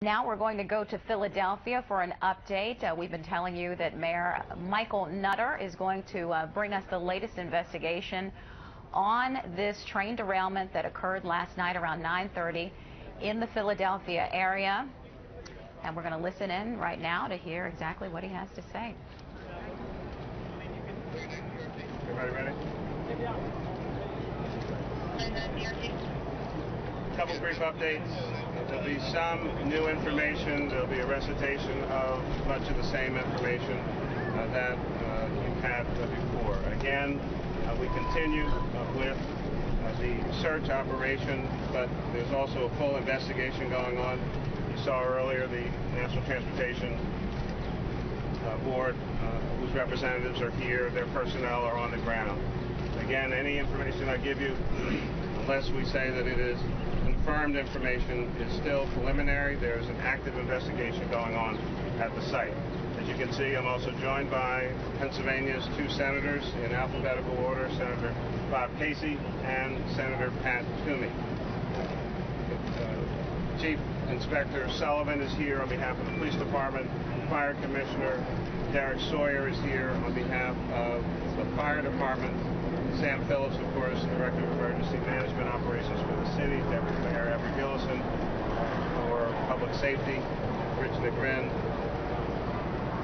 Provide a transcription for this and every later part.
Now we're going to go to Philadelphia for an update. We've been telling you that Mayor Michael Nutter is going to bring us the latest investigation on this train derailment that occurred last night around 9:30 in the Philadelphia area. And we're going to listen in right now to hear exactly what he has to say. Everybody ready? A couple brief updates. There'll be some new information. There'll be a recitation of much of the same information that you've had before. Again, we continue with the search operation, but there's also a full investigation going on. You saw earlier the National Transportation Board, whose representatives are here. Their personnel are on the ground. Again, any information I give you, unless we say that it is confirmed information, is still preliminary. There's an active investigation going on at the site. As you can see, I'm also joined by Pennsylvania's two senators in alphabetical order, Senator Bob Casey and Senator Pat Toomey. Chief Inspector Sullivan is here on behalf of the Police Department. Fire Commissioner Derek Sawyer is here on behalf of the Fire Department. Sam Phillips, of course, Director of Emergency Management Operations for the city. Deputy Mayor Everett Gillison for Public Safety. Rich Negrin,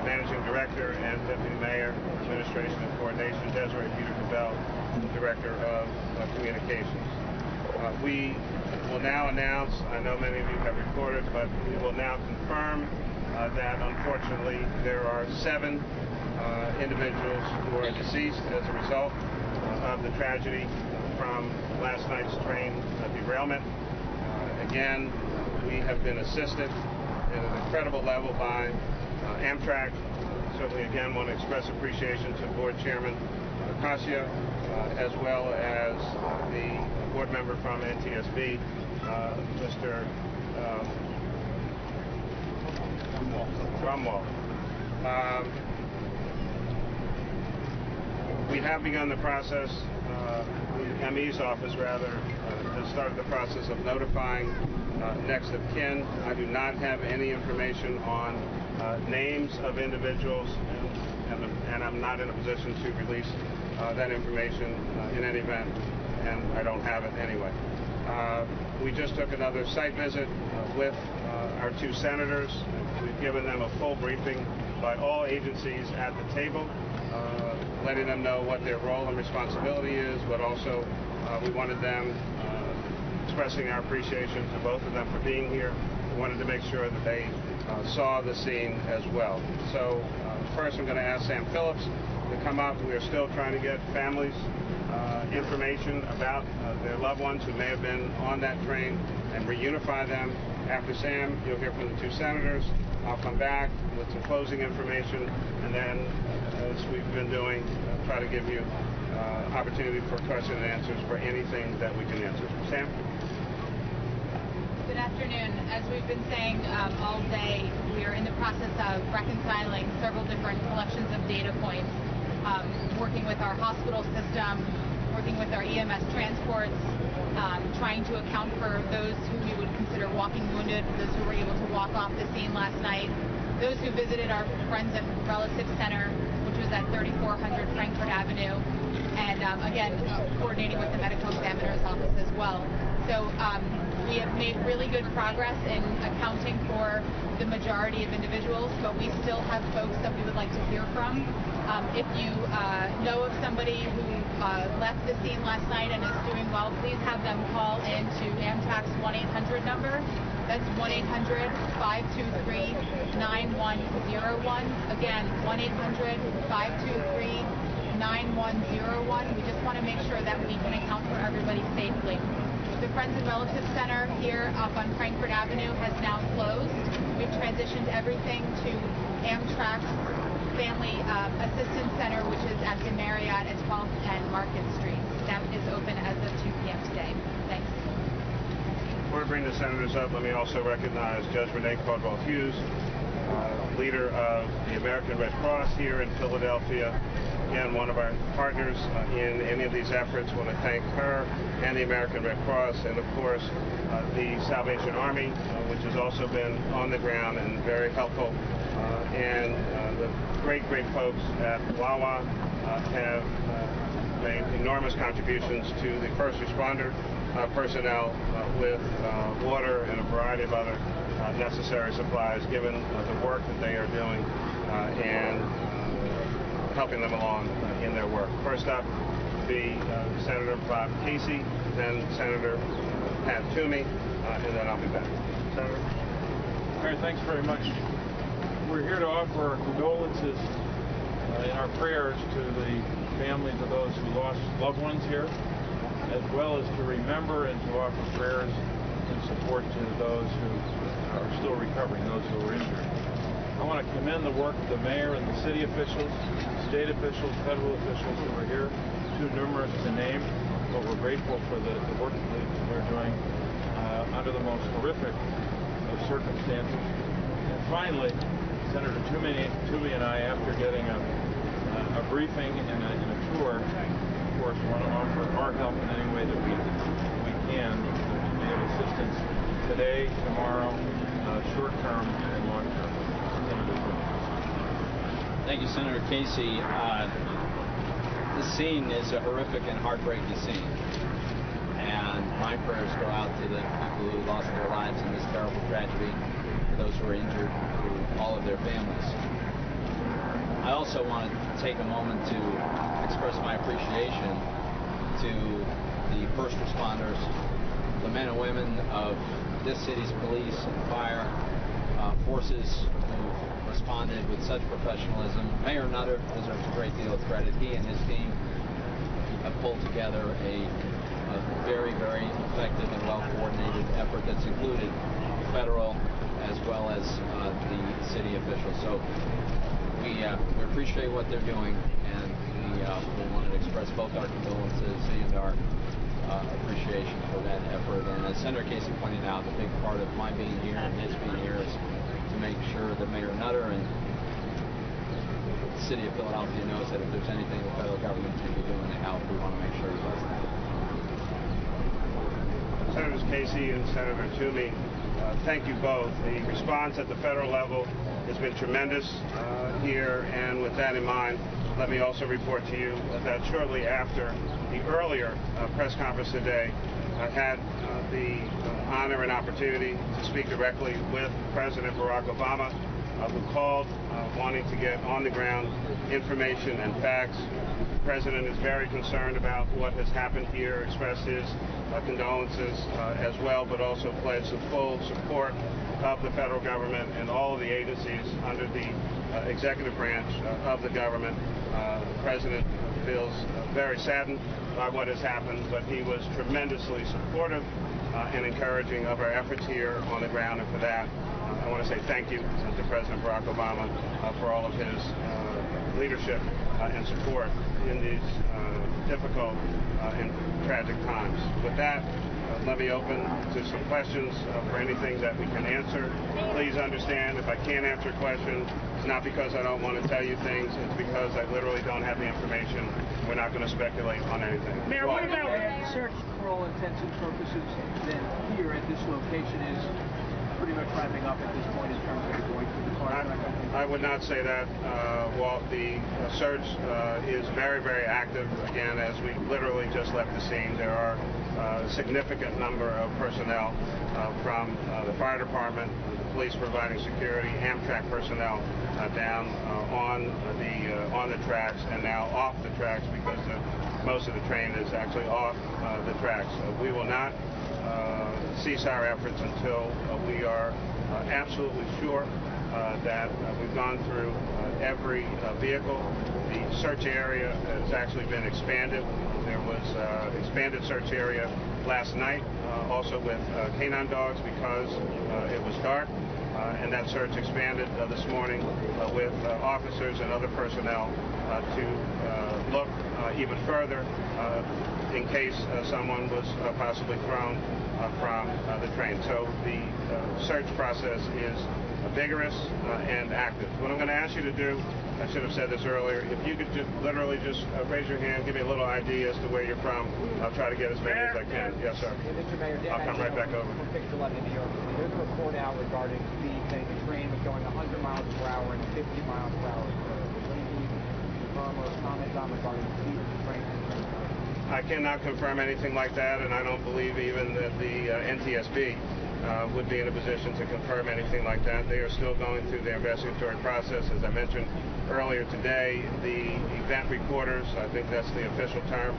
Managing Director and Deputy Mayor, Administration and Coordination. Desiree Peter-Cabell, Director of Communications. We will now announce, I know many of you have reported, but we will now confirm that unfortunately there are 7 individuals who are deceased as a result of the tragedy from last night's train derailment. Again, we have been assisted at an incredible level by Amtrak. Certainly, again, want to express appreciation to Board Chairman Cascio, as well as the board member from NTSB, Mr. Grumwald. We have begun the process, the ME's office rather, has started the process of notifying next of kin. I do not have any information on names of individuals, and I'm not in a position to release that information in any event, and I don't have it anyway. We just took another site visit with our 2 senators. We've given them a full briefing by all agencies at the table, letting them know what their role and responsibility is, but also we wanted them expressing our appreciation to both of them for being here. We wanted to make sure that they saw the scene as well. So first I'm going to ask Sam Phillips to come up. We are still trying to get families information about their loved ones who may have been on that train and reunify them. After Sam, you'll hear from the 2 senators. I'll come back with some closing information, and then, as we've been doing, try to give you opportunity for question and answers for anything that we can answer. Sam? Good afternoon. As we've been saying all day, we are in the process of reconciling several different collections of data points, working with our hospital system, working with our EMS transports, trying to account for those who we would consider walking wounded, those who were able to walk off the scene last night, those who visited our Friends and Relatives Center, which was at 3400 Frankfurt Avenue, and again, coordinating with the medical examiner's office as well. So we have made really good progress in accounting for the majority of individuals, but we still have folks that we would like to hear from. If you know of somebody who left the scene last night and is doing well, please have them call in to Amtrak's 1-800 number. That's 1-800-523-9101. Again, 1-800-523-9101. We just want to make sure that we can account for everybody safely. The Friends and Relatives Center here up on Frankfurt Avenue has now closed. We've transitioned everything to Amtrak's Family Assistance Center, which is at the Marriott at 12th and Market Street. That is open as of 2 p.m. today. Thanks. Before I bring the senators up, let me also recognize Judge Renee Caldwell-Hughes, leader of the American Red Cross here in Philadelphia, again, one of our partners in any of these efforts. I want to thank her and the American Red Cross, and of course the Salvation Army, which has also been on the ground and very helpful, and the great folks at WJLA have made enormous contributions to the first responder personnel with water and a variety of other necessary supplies, given the work that they are doing and helping them along in their work. First up will be Senator Bob Casey, then Senator Pat Toomey, and then I'll be back. Senator. All right, thanks very much. We're here to offer our condolences and our prayers to the families of those who lost loved ones here, as well as to remember and to offer prayers and support to those who are still recovering, those who were injured. I want to commend the work of the mayor and the city officials, state officials, federal officials who are here, too numerous to name, but we're grateful for the work that they're doing under the most horrific of circumstances. And finally, Senator Toomey and I, after getting a briefing and a tour, of course, want to offer our help in any way that we can to be of assistance today, tomorrow, short term, and long term. Thank you, Senator Casey. This scene is a horrific and heartbreaking scene. And my prayers go out to the people who lost their lives in this terrible tragedy, to those who are injured, to all of their families. I also want to take a moment to express my appreciation to the first responders, the men and women of this city's police and fire forces who responded with such professionalism. Mayor Nutter deserves a great deal of credit. He and his team have pulled together a very effective and well-coordinated effort that's included federal as well as the city officials. So we appreciate what they're doing, and we wanted to express both our condolences and our appreciation for that effort. And as Senator Casey pointed out, a big part of my being here and his being here is to make sure that Mayor Nutter and the city of Philadelphia knows that if there's anything the federal government can be doing to help, we want to make sure it does that. Senators Casey and Senator Toomey, thank you both. The response at the federal level has been tremendous here, and with that in mind, let me also report to you that shortly after the earlier press conference today, I had the honor and opportunity to speak directly with President Barack Obama, who called wanting to get on the ground information and facts. The President is very concerned about what has happened here, expressed his condolences as well, but also pledged the full support of the federal government and all of the agencies under the executive branch of the government. The President feels very saddened by what has happened, but he was tremendously supportive and encouraging of our efforts here on the ground, and for that I want to say thank you to President Barack Obama for all of his leadership and support in these difficult and tragic times. With that, let me open to some questions for anything that we can answer. Please understand, if I can't answer a question, it's not because I don't want to tell you things, it's because I literally don't have the information. We're not going to speculate on anything. Mayor, what about search for all intents and purposes then here at this location is pretty much wrapping up at this point in terms of going through the car? I would not say that, Walt. The search is very active. Again, as we literally just left the scene, there are a significant number of personnel from the fire department, the police providing security, Amtrak personnel down on the tracks and now off the tracks because most of the train is actually off the tracks. We will not cease our efforts until we are absolutely sure that we've gone through every vehicle. The search area has actually been expanded. There was expanded search area last night, also with canine dogs because it was dark, and that search expanded this morning with officers and other personnel to look even further in case someone was possibly thrown from the train. So the search process is vigorous and active. What I'm going to ask you to do, I should have said this earlier, if you could just literally raise your hand, give me a little idea as to where you're from. I'll try to get as many as I can. Yes, sir. Mr. Mayor, Dan, I'll come right back over. From Pixel 11 in New York City. There's a report out regarding speed saying the train was going 100 miles per hour and 50 miles per hour. What do you confirm or comment on regarding the speed of the train? I cannot confirm anything like that, and I don't believe even that the NTSB would be in a position to confirm anything like that. They are still going through their investigatory process. As I mentioned earlier today, the event reporters, I think that's the official term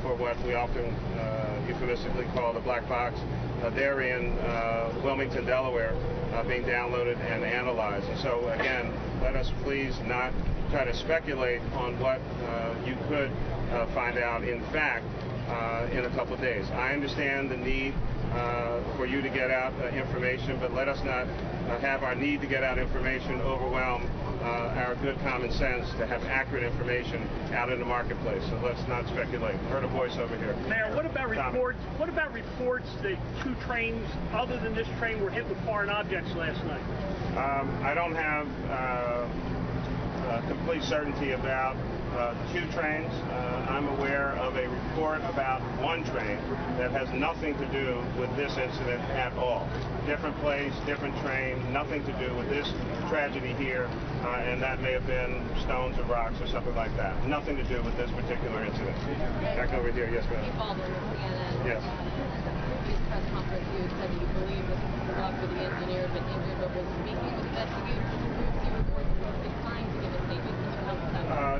for what we often euphemistically call the black box, they're in Wilmington, Delaware, being downloaded and analyzed. And so again, let us please not try to speculate on what you could find out in fact in a couple of days. I understand the need for you to get out information, but let us not have our need to get out information overwhelm our good common sense to have accurate information out in the marketplace. So let's not speculate. Heard a voice over here. Mayor, what about reports? What about reports that 2 trains other than this train were hit with foreign objects last night? I don't have complete certainty about 2 trains. I'm aware of a report about 1 train that has nothing to do with this incident at all. Different place, different train, nothing to do with this tragedy here, and that may have been stones or rocks or something like that. Nothing to do with this particular incident. Back over here, yes, ma'am. Yes. Previous press conference, you said that you believe that the conductor of the engineer had been injured or was speaking with investigators.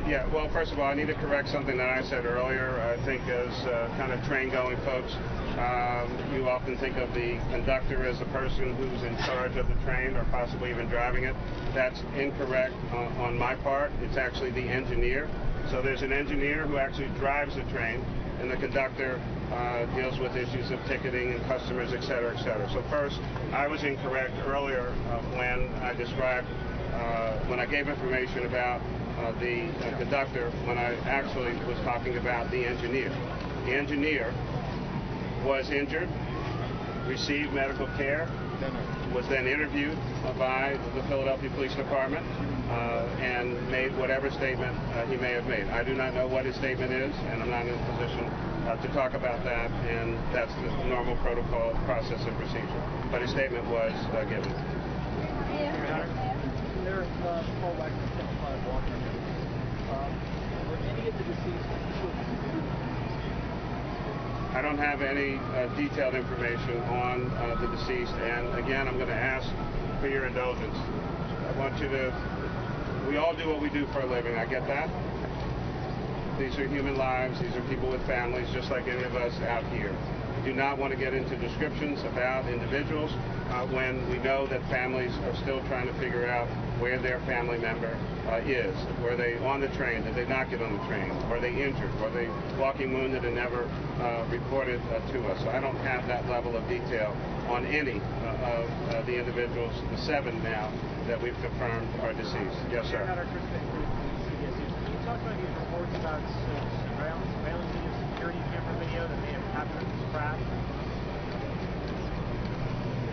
Yeah, well, first of all, I need to correct something that I said earlier. I think as kind of train-going folks, you often think of the conductor as the person who's in charge of the train or possibly even driving it. That's incorrect on my part. It's actually the engineer. So there's an engineer who actually drives the train, and the conductor deals with issues of ticketing and customers, et cetera, et cetera. So first, I was incorrect earlier when I described, when I gave information about the conductor, when I actually was talking about the engineer. The engineer was injured, received medical care, was then interviewed by the Philadelphia Police Department and made whatever statement he may have made. I do not know what his statement is, and I'm not in a position to talk about that, and that's the normal protocol, process, and procedure. But his statement was given. There's call back to 10-5 Walker. Were any of the deceased children? I don't have any detailed information on the deceased, and again, I'm going to ask for your indulgence. I want you to, we all do what we do for a living, I get that. These are human lives, these are people with families, just like any of us out here. We do not want to get into descriptions about individuals when we know that families are still trying to figure out where their family member is. Were they on the train? Did they not get on the train? Were they injured? Were they walking wounded and never reported to us? So I don't have that level of detail on any of the individuals, the 7 now, that we've confirmed are deceased. Yes, sir. Can you talk about these reports about surveillance video, security camera video that may have captured this crash?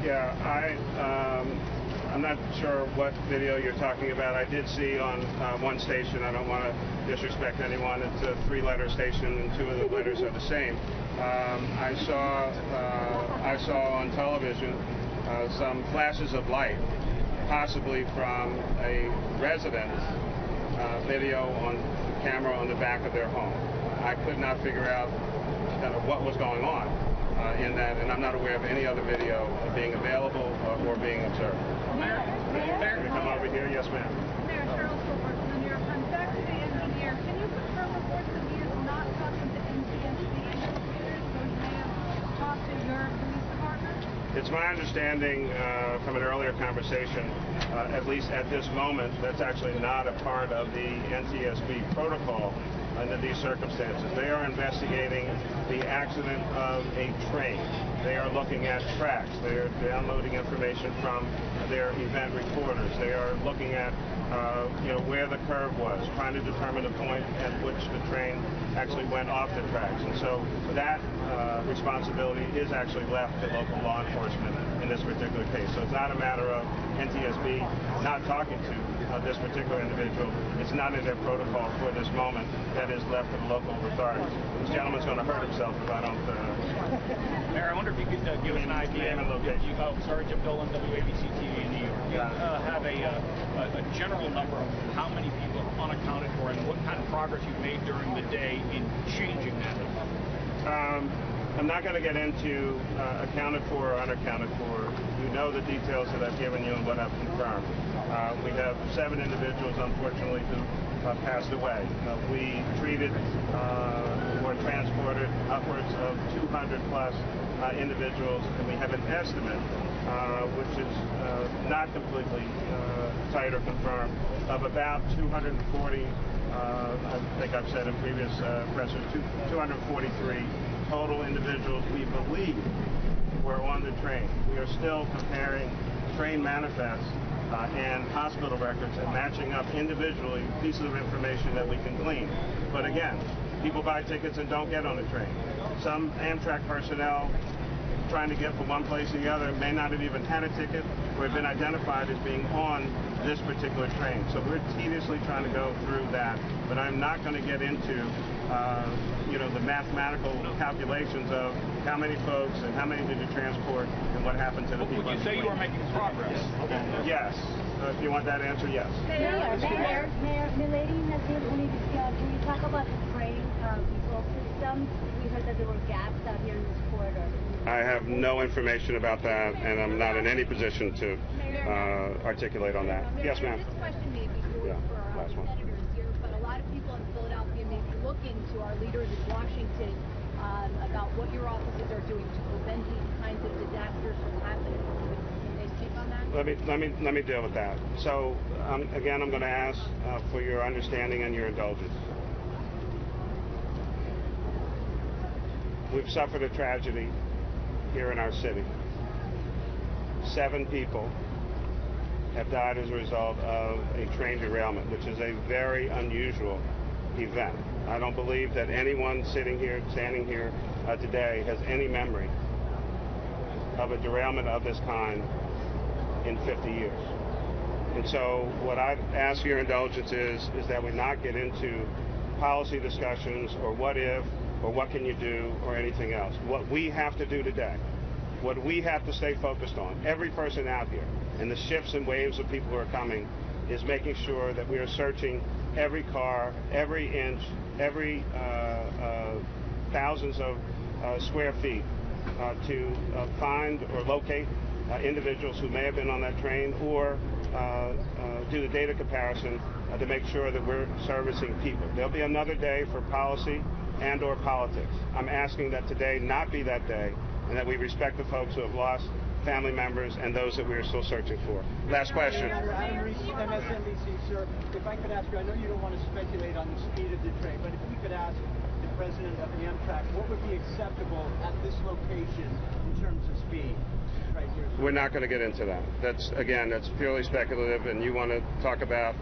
Yeah, I'm not sure what video you're talking about. I did see on one station, I don't want to disrespect anyone, it's a 3-letter station and 2 of the letters are the same. I saw on television some flashes of light, possibly from a resident's video on camera on the back of their home. I could not figure out kind of what was going on in that, and I'm not aware of any other video being available or being observed. Mayor, Can you come over here? Yes, ma'am. Mayor Charles Woodward from the New York Times. Back to the engineer. Can you confirm reports that he is not talking to NTSB investigators, so he may have talked to your police department? It's my understanding from an earlier conversation, at least at this moment, that's actually not a part of the NTSB protocol under these circumstances. They are investigating the accident of a train. They are looking at tracks. They are downloading information from their event recorders. They are looking at where the curve was, trying to determine the point at which the train actually went off the tracks. And so that responsibility is actually left to local law enforcement in this particular case. So it's not a matter of NTSB not talking to this particular individual. It's not in their protocol for this moment. That is left to the local authorities. This gentleman's going to hurt himself if I don't. Mayor, I wonder if you could give us an idea. Sergeant Bill on WABC TV in New York. Have a general number of how many people are unaccounted for and what kind of progress you've made during the day in changing that number. I'm not going to get into accounted for or unaccounted for. You know the details that I've given you and what I've confirmed. We have 7 individuals, unfortunately, who passed away. We treated or transported upwards of 200 plus individuals, and we have an estimate, which is not completely tight or confirmed, of about 240. I think I've said in previous pressers, 243 total individuals we believe were on the train. We are still comparing train manifests and hospital records and matching up individually pieces of information that we can glean. But again, people buy tickets and don't get on the train. Some Amtrak personnel trying to get from one place to the other may not have even had a ticket or have been identified as being on this particular train. So we're tediously trying to go through that, but I'm not going to get into the mathematical calculations of how many folks and how many did you transport and what happened to the people. Would you say you are making progress? Yes. If you want that answer, yes. Mayor, Milady Nazir, when you talk about the train control system, we heard that there were gaps out here in this corridor. I have no information about that, and I'm not in any position to articulate on that. Yes, ma'am. This question may be for our senators here, but a lot of people in Philadelphia may be looking to our leaders in Washington about what your offices are doing to prevent these kinds of disasters from happening. Can they speak on that? Let me deal with that. So again, I'm going to ask for your understanding and your indulgence. We've suffered a tragedy here in our city. 7 people have died as a result of a train derailment, which is a very unusual event. I don't believe that anyone standing here today has any memory of a derailment of this kind in 50 years. And so what I'd ask your indulgence is that we not get into policy discussions or what if or what can you do or anything else. What we have to do today, what we have to stay focused on, every person out here, and the shifts and waves of people who are coming, is making sure that we are searching every car, every inch, every thousands of square feet to find or locate individuals who may have been on that train or do the data comparison to make sure that we're servicing people. There'll be another day for policy and or politics. I'm asking that today not be that day, and that we respect the folks who have lost family members and those that we are still searching for. Last question. Adam Reese, MSNBC, sir. If I could ask you, I know you don't want to speculate on the speed of the train, but if we could ask the president of Amtrak, what would be acceptable at this location in terms of speed? Right here. We're not going to get into that. That's purely speculative, and you want to talk about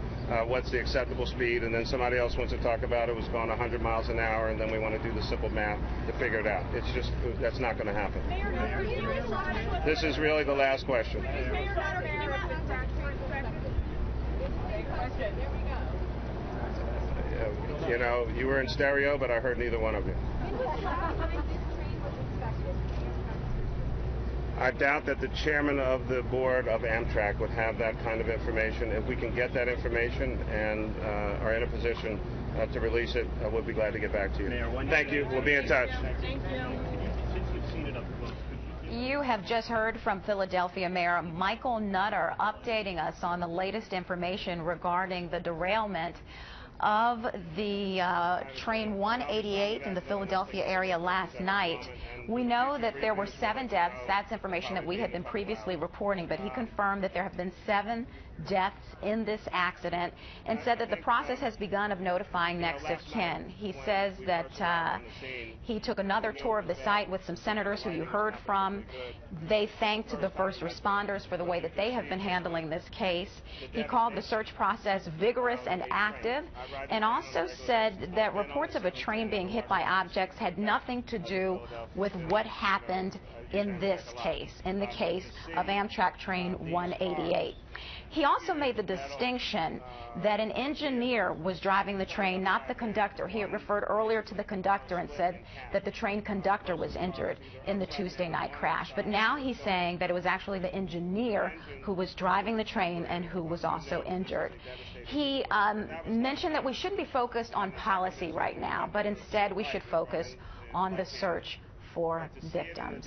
what's the acceptable speed, and then somebody else wants to talk about it was going 100 miles an hour, and then we want to do the simple math to figure it out. It's just, that's not going to happen. This is really the last question. You were in stereo, but I heard neither one of you. I doubt that the chairman of the board of Amtrak would have that kind of information. If we can get that information and are in a position to release it, we'll be glad to get back to you. Thank you. We'll be in touch. Thank you. You have just heard from Philadelphia Mayor Michael Nutter updating us on the latest information regarding the derailment of the train 188 in the Philadelphia area last night. We know that there were 7 deaths. That's information that we had been previously reporting, but he confirmed that there have been 7 deaths in this accident and said that the process has begun of notifying next of kin. He says that he took another tour of the site with some senators who you heard from. They thanked the first responders for the way that they have been handling this case. He called the search process vigorous and active, and also said that reports of a train being hit by objects had nothing to do with what happened in this case, in the case of Amtrak train 188. He also made the distinction that an engineer was driving the train, not the conductor. He referred earlier to the conductor and said that the train conductor was injured in the Tuesday night crash. But now he's saying that it was actually the engineer who was driving the train and who was also injured. He mentioned that we shouldn't be focused on policy right now, but instead we should focus on the search for victims.